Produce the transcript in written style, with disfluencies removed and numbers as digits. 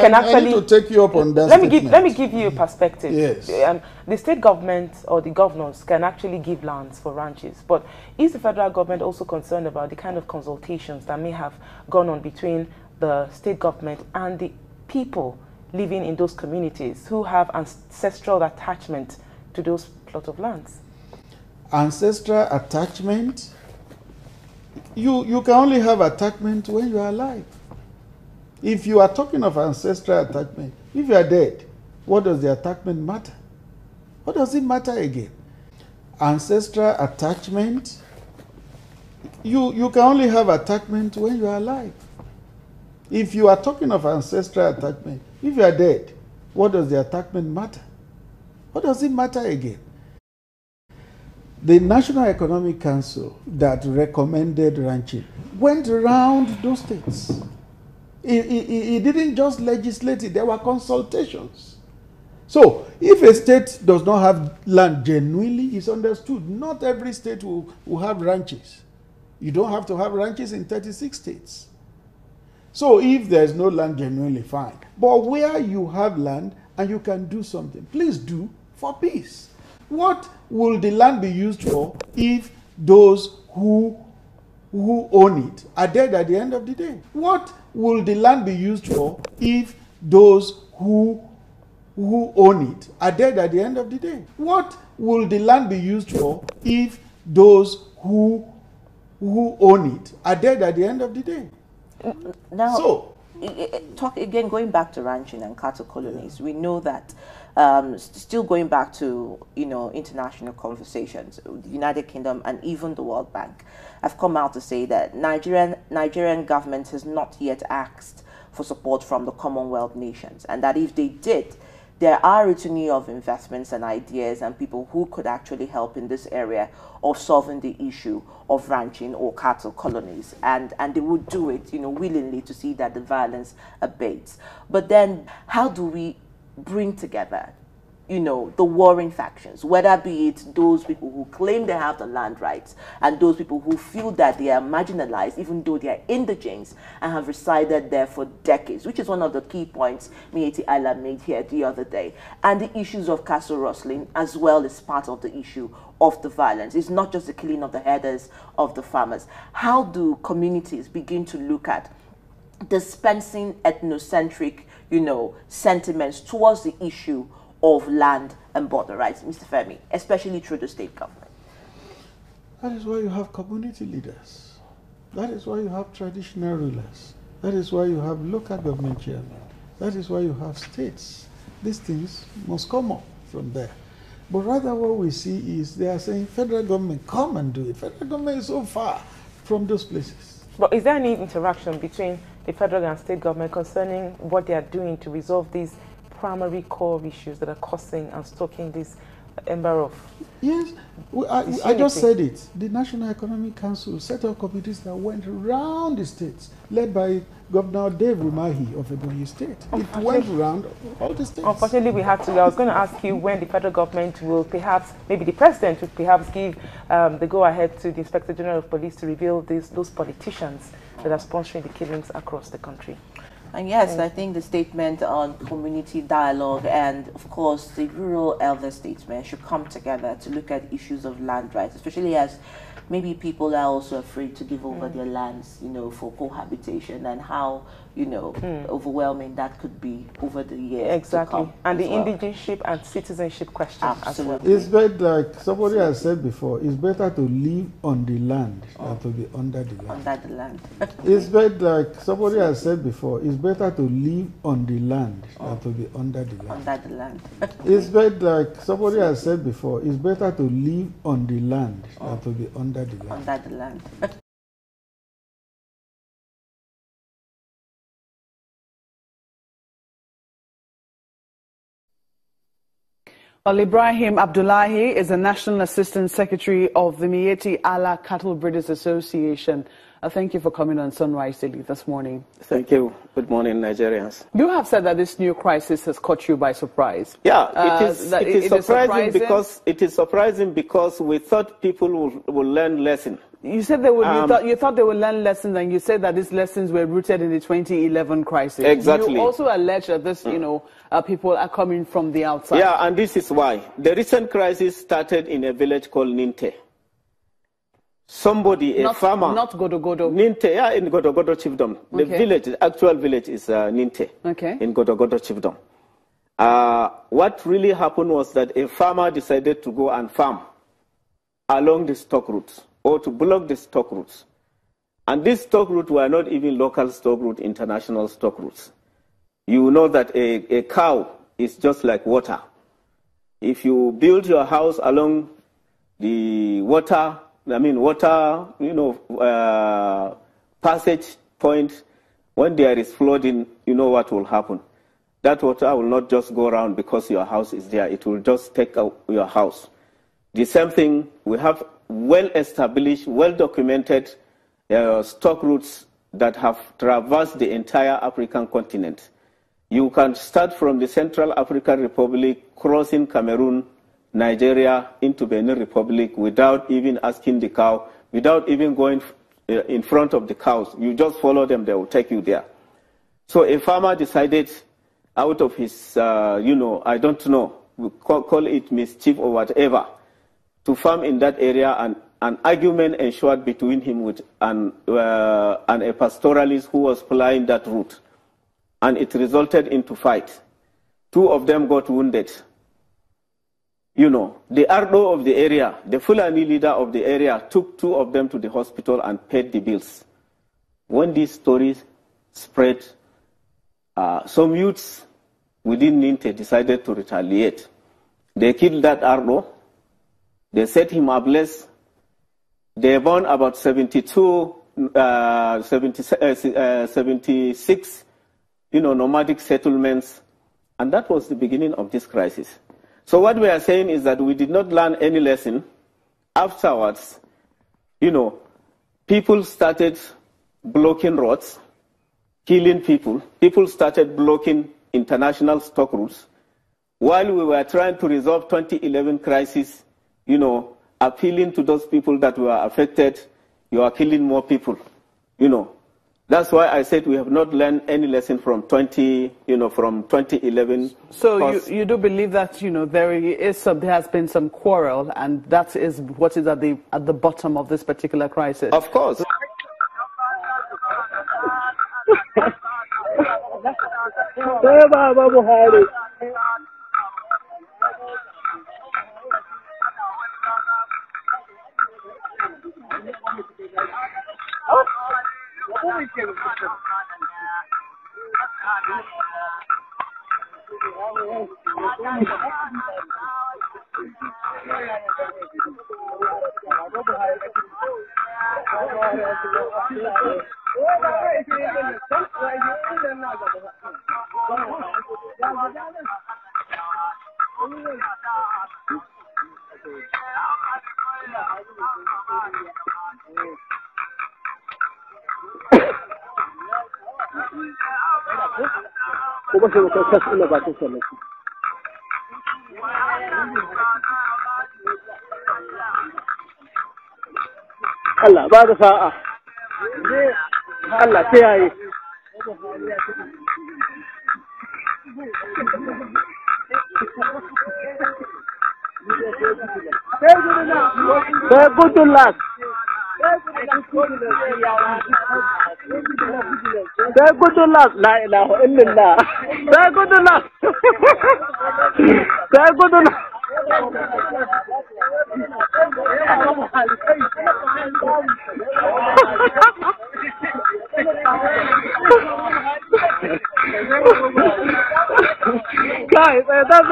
can actually... I need to take you up on that let me give you a perspective. Yes. The state government or the governors can actually give lands for ranches, but is the federal government also concerned about the kind of consultations that may have gone on between the state government and the people living in those communities who have ancestral attachment to those plot of lands? Ancestral attachment? You can only have attachment when you are alive. If you are talking of ancestral attachment, if you are dead, what does the attachment matter? What does it matter again? Ancestral attachment, you can only have attachment when you are alive. If you are talking of ancestral attachment, if you are dead, what does the attachment matter? What does it matter again? The National Economic Council that recommended ranching went around those states. It didn't just legislate it, there were consultations. So, if a state does not have land genuinely, it's understood. Not every state will have ranches. You don't have to have ranches in 36 states. So, if there's no land genuinely, fine. But where you have land and you can do something, please do for peace. What will the land be used for if those who own it are dead at the end of the day? What will the land be used for if those who own it are dead at the end of the day? What will the land be used for if those who own it are dead at the end of the day? Now, so, talk again, going back to ranching and cattle colonies, we know that still going back to international conversations, the United Kingdom and even the World Bank have come out to say that Nigerian government has not yet asked for support from the Commonwealth nations, and that if they did, there are a litany of investments and ideas and people who could actually help in this area of solving the issue of ranching or cattle colonies, and they would do it willingly to see that the violence abates. But then how do we bring together the warring factions, whether be it those people who claim they have the land rights and those people who feel that they are marginalized even though they are indigents and have resided there for decades, which is one of the key points Mieti Ayla made here the other day. And the issues of castle rustling as well is part of the issue of the violence. It's not just the killing of the herders, of the farmers. How do communities begin to look at dispensing ethnocentric, sentiments towards the issue of land and border rights, Mr. Femi, especially through the state government? That is why you have community leaders. That is why you have traditional rulers. That is why you have local government chairmen. That is why you have states. These things must come up from there. But rather what we see is they are saying, federal government, come and do it. Federal government is so far from those places. But is there any interaction between the federal and state government concerning what they are doing to resolve these primary core issues that are causing and stoking this ember of... Yes, I just said it. The National Economic Council set up committees that went around the states, led by Governor Dave Umahi of Ebonyi State. It went around all the states. Unfortunately, we have to. I was going to ask you when the federal government will perhaps, maybe the president will perhaps give the go-ahead to the Inspector General of Police to reveal those politicians that are sponsoring the killings across the country. And yes, I think the statement on community dialogue and, of course, the rural elder statesmen should come together to look at issues of land rights, especially as maybe people are also afraid to give over their lands, for cohabitation, and how, overwhelming that could be over the years. Exactly. And the indigenship and citizenship question. Absolutely. As well. It's better, like somebody has said before, it's better to live on the land than to be under the land. Under the land. It's better, like somebody has said before, it's better to live on the land than to be under the land. Under the land. It's better, like somebody has said before, it's better to live on the land than to be under the land. Under the land. Well, Ibrahim Abdullahi is the National Assistant Secretary of the Mieti Ala Cattle Breeders Association. Thank you for coming on Sunrise Daily this morning. Thank you. Good morning, Nigerians. You have said that this new crisis has caught you by surprise. Yeah, it is surprising because we thought people will learn lesson You said they would. You thought they would learn lessons, and you said that these lessons were rooted in the 2011 crisis. Exactly. You also allege that this, people are coming from the outside. Yeah, and this is why the recent crisis started in a village called Ninte. Somebody, a farmer, not Godogodo. Ninte, yeah, in Godogodo chiefdom. The village, the actual village, is Ninte. Okay. In Godogodo chiefdom. What really happened was that a farmer decided to go and farm along the stock routes, or to block the stock routes. And these stock routes were not even local stock routes, international stock routes. You know that a cow is just like water. If you build your house along the water, passage point, when there is flooding, you know what will happen. That water will not just go around because your house is there. It will just take out your house. The same thing, we have well-established, well-documented stock routes that have traversed the entire African continent. You can start from the Central African Republic, crossing Cameroon, Nigeria, into Benin Republic without even asking the cow, without even going in front of the cows. You just follow them, they will take you there. So a farmer decided, out of his, I don't know, we call it mischief or whatever, to farm in that area, and an argument ensued between him and a pastoralist who was plying that route. And it resulted into fight. Two of them got wounded. The Ardo of the area, the Fulani leader of the area, took two of them to the hospital and paid the bills. When these stories spread, some youths within Ninte decided to retaliate. They killed that Ardo. They set him ablaze. They burned about 76, nomadic settlements. And that was the beginning of this crisis. So what we are saying is that we did not learn any lesson. Afterwards, people started blocking roads, killing people. People started blocking international stock routes. While we were trying to resolve 2011 crisis, appealing to those people that were affected, you are killing more people. That's why I said we have not learned any lesson from 2011. So you do believe that there has been some quarrel, and that is what is at the bottom of this particular crisis. Of course. Allah ba da sa'a. Allah ta yayi. Say good luck. Say good luck. La ilaha illallah. Say good luck. Say good luck. Guys, that's